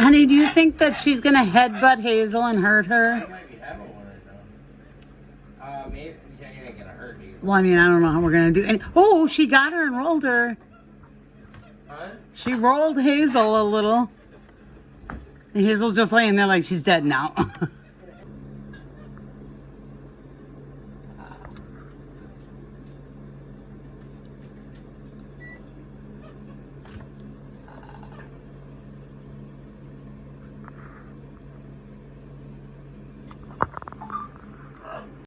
Honey, do you think that she's going to headbutt Hazel and hurt her? She might be having one right now. Maybe she ain't gonna hurt me. Well, I mean, I don't know how we're going to do it. Oh, she got her and rolled her. Huh? She rolled Hazel a little. And Hazel's just laying there like she's dead now.